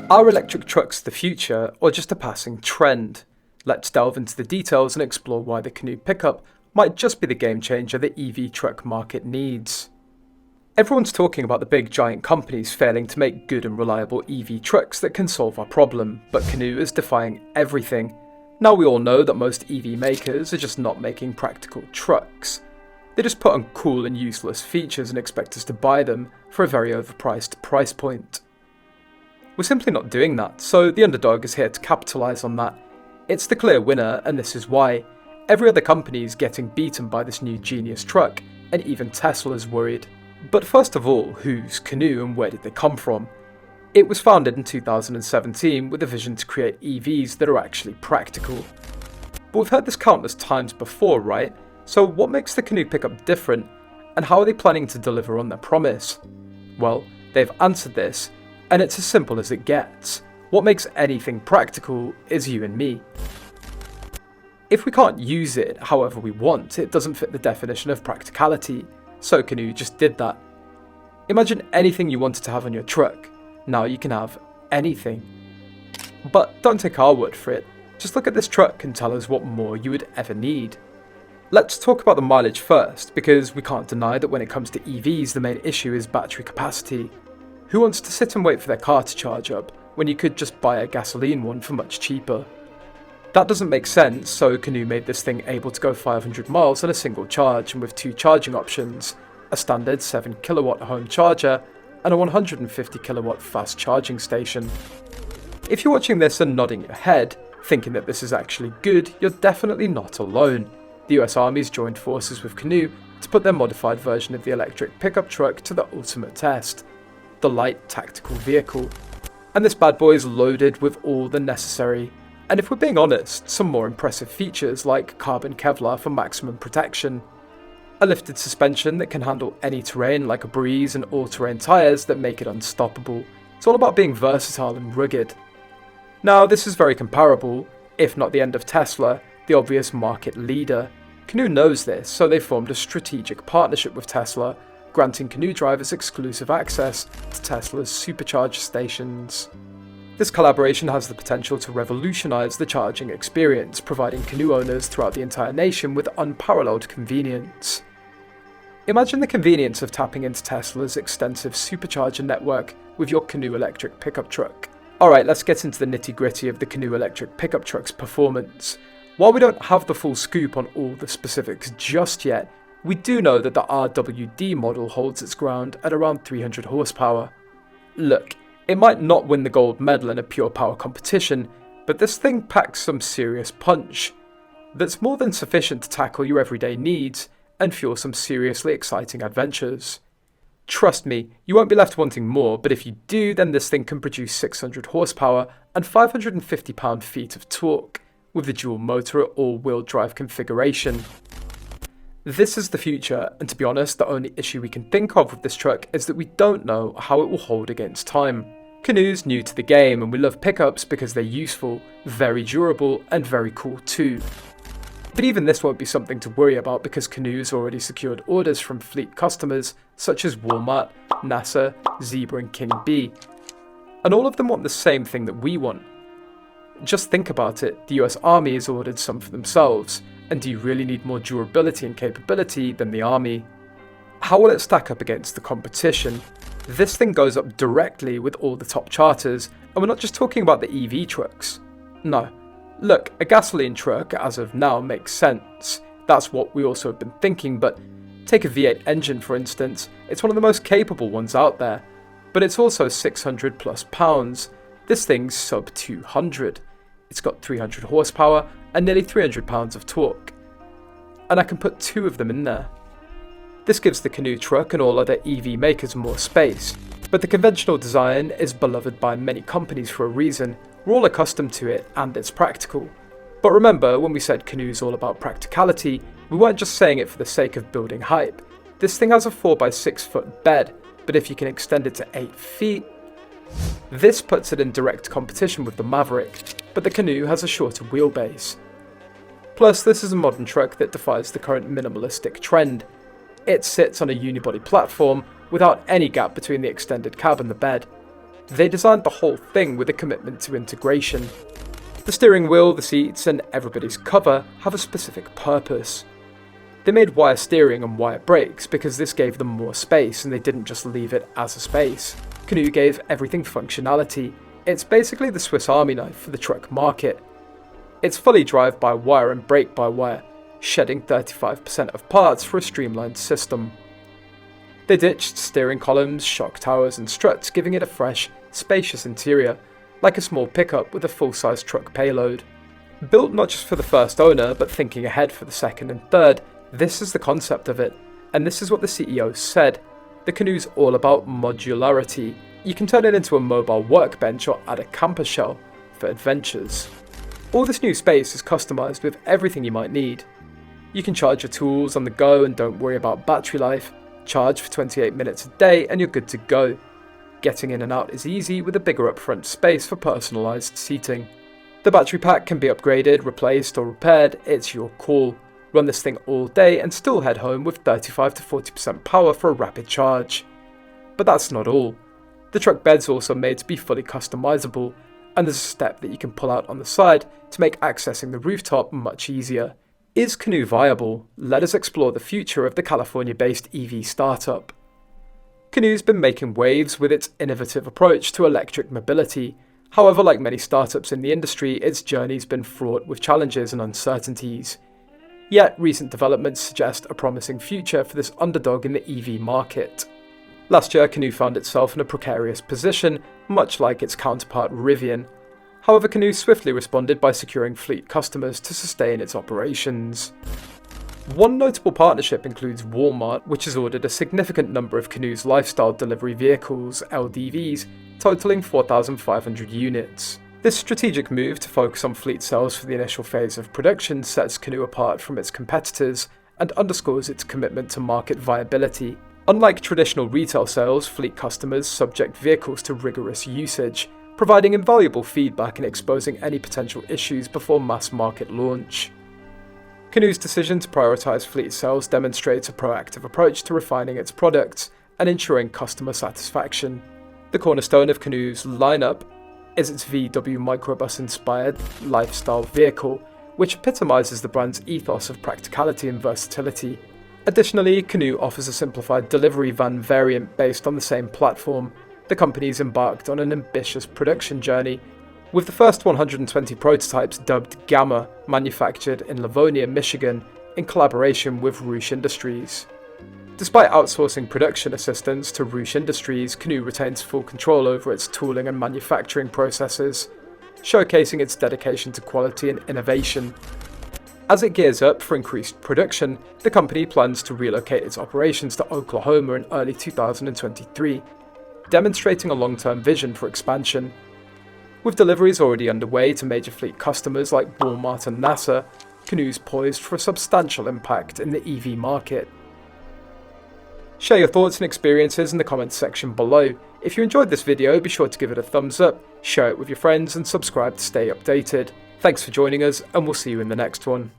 Are electric trucks the future, or just a passing trend? Let's delve into the details and explore why the Canoo Pickup might just be the game changer the EV truck market needs. Everyone's talking about the big giant companies failing to make good and reliable EV trucks that can solve our problem, but Canoo is defying everything. Now we all know that most EV makers are just not making practical trucks. They just put on cool and useless features and expect us to buy them for a very overpriced price point. We're simply not doing that, so the underdog is here to capitalise on that. It's the clear winner, and this is why. Every other company is getting beaten by this new genius truck, and even Tesla's worried. But first of all, who's Canoo and where did they come from? It was founded in 2017 with a vision to create EVs that are actually practical. But we've heard this countless times before, right? So what makes the Canoo Pickup different, and how are they planning to deliver on their promise? Well, they've answered this, and it's as simple as it gets. What makes anything practical is you and me. If we can't use it however we want, it doesn't fit the definition of practicality. So Canoo just did that. Imagine anything you wanted to have on your truck. Now you can have anything. But don't take our word for it. Just look at this truck and tell us what more you would ever need. Let's talk about the mileage first, because we can't deny that when it comes to EVs, the main issue is battery capacity. Who wants to sit and wait for their car to charge up when you could just buy a gasoline one for much cheaper? That doesn't make sense, so Canoo made this thing able to go 500 miles on a single charge, and with two charging options, a standard 7 kilowatt home charger and a 150 kilowatt fast charging station. If you're watching this and nodding your head, thinking that this is actually good, you're definitely not alone. The US Army's joined forces with Canoo to put their modified version of the electric pickup truck to the ultimate test, the light tactical vehicle. And this bad boy is loaded with all the necessary, and if we're being honest, some more impressive features like carbon Kevlar for maximum protection, a lifted suspension that can handle any terrain like a breeze, and all-terrain tyres that make it unstoppable. It's all about being versatile and rugged. Now this is very comparable, if not the end of Tesla, the obvious market leader. Canoo knows this, so they formed a strategic partnership with Tesla, granting Canoo drivers exclusive access to Tesla's supercharge stations. This collaboration has the potential to revolutionize the charging experience, providing Canoo owners throughout the entire nation with unparalleled convenience. Imagine the convenience of tapping into Tesla's extensive supercharger network with your Canoo electric pickup truck. Alright, let's get into the nitty-gritty of the Canoo electric pickup truck's performance. While we don't have the full scoop on all the specifics just yet, we do know that the RWD model holds its ground at around 300 horsepower. Look, it might not win the gold medal in a pure power competition, but this thing packs some serious punch. That's more than sufficient to tackle your everyday needs and fuel some seriously exciting adventures. Trust me, you won't be left wanting more, but if you do, then this thing can produce 600 horsepower and 550 pound-feet of torque, with the dual motor all-wheel drive configuration. This is the future, and to be honest, the only issue we can think of with this truck is that we don't know how it will hold against time. Canoo's new to the game, and we love pickups because they're useful, very durable, and very cool too. But even this won't be something to worry about because Canoo's already secured orders from fleet customers such as Walmart, NASA, Zebra and King Bee. And all of them want the same thing that we want. Just think about it, the US Army has ordered some for themselves, and do you really need more durability and capability than the Army? How will it stack up against the competition? This thing goes up directly with all the top charters, and we're not just talking about the EV trucks. No. Look, a gasoline truck, as of now, makes sense. That's what we also have been thinking, but take a V8 engine for instance, it's one of the most capable ones out there, but it's also 600 plus pounds. This thing's sub 200. It's got 300 horsepower and nearly 300 pounds of torque. And I can put two of them in there. This gives the Canoo truck and all other EV makers more space, but the conventional design is beloved by many companies for a reason. We're all accustomed to it and it's practical. But remember, when we said Canoo's all about practicality, we weren't just saying it for the sake of building hype. This thing has a 4x6 foot bed, but if you can extend it to 8 feet, this puts it in direct competition with the Maverick, but the Canoo has a shorter wheelbase. Plus, this is a modern truck that defies the current minimalistic trend. It sits on a unibody platform without any gap between the extended cab and the bed. They designed the whole thing with a commitment to integration. The steering wheel, the seats, and everybody's cover have a specific purpose. They made wire steering and wire brakes because this gave them more space and they didn't just leave it as a space. Canoo gave everything functionality. It's basically the Swiss Army knife for the truck market. It's fully drive-by-wire and brake-by-wire, shedding 35% of parts for a streamlined system. They ditched steering columns, shock towers and struts, giving it a fresh, spacious interior, like a small pickup with a full-size truck payload. Built not just for the first owner, but thinking ahead for the second and third, this is the concept of it, and this is what the CEO said. The Canoo's all about modularity. You can turn it into a mobile workbench or add a camper shell for adventures. All this new space is customized with everything you might need. You can charge your tools on the go and don't worry about battery life. Charge for 28 minutes a day and you're good to go. Getting in and out is easy with a bigger upfront space for personalised seating. The battery pack can be upgraded, replaced or repaired, it's your call. Run this thing all day and still head home with 35 to 40% power for a rapid charge. But that's not all. The truck bed's also made to be fully customisable, and there's a step that you can pull out on the side to make accessing the rooftop much easier. Is Canoo viable? Let us explore the future of the California-based EV startup. Canoo's been making waves with its innovative approach to electric mobility. However, like many startups in the industry, its journey's been fraught with challenges and uncertainties. Yet, recent developments suggest a promising future for this underdog in the EV market. Last year, Canoo found itself in a precarious position, much like its counterpart Rivian. However, Canoo swiftly responded by securing fleet customers to sustain its operations. One notable partnership includes Walmart, which has ordered a significant number of Canoo's lifestyle delivery vehicles, LDVs, totaling 4,500 units. This strategic move to focus on fleet sales for the initial phase of production sets Canoo apart from its competitors and underscores its commitment to market viability. Unlike traditional retail sales, fleet customers subject vehicles to rigorous usage, providing invaluable feedback and exposing any potential issues before mass market launch. Canoo's decision to prioritise fleet sales demonstrates a proactive approach to refining its products and ensuring customer satisfaction. The cornerstone of Canoo's lineup is its VW microbus-inspired lifestyle vehicle, which epitomises the brand's ethos of practicality and versatility. Additionally, Canoo offers a simplified delivery van variant based on the same platform. The company's embarked on an ambitious production journey, with the first 120 prototypes dubbed Gamma, manufactured in Livonia, Michigan, in collaboration with Roush Industries. Despite outsourcing production assistance to Roush Industries, Canoo retains full control over its tooling and manufacturing processes, showcasing its dedication to quality and innovation. As it gears up for increased production, the company plans to relocate its operations to Oklahoma in early 2023, demonstrating a long-term vision for expansion. With deliveries already underway to major fleet customers like Walmart and NASA, Canoo's poised for a substantial impact in the EV market. Share your thoughts and experiences in the comments section below. If you enjoyed this video, be sure to give it a thumbs up, share it with your friends and subscribe to stay updated. Thanks for joining us, and we'll see you in the next one.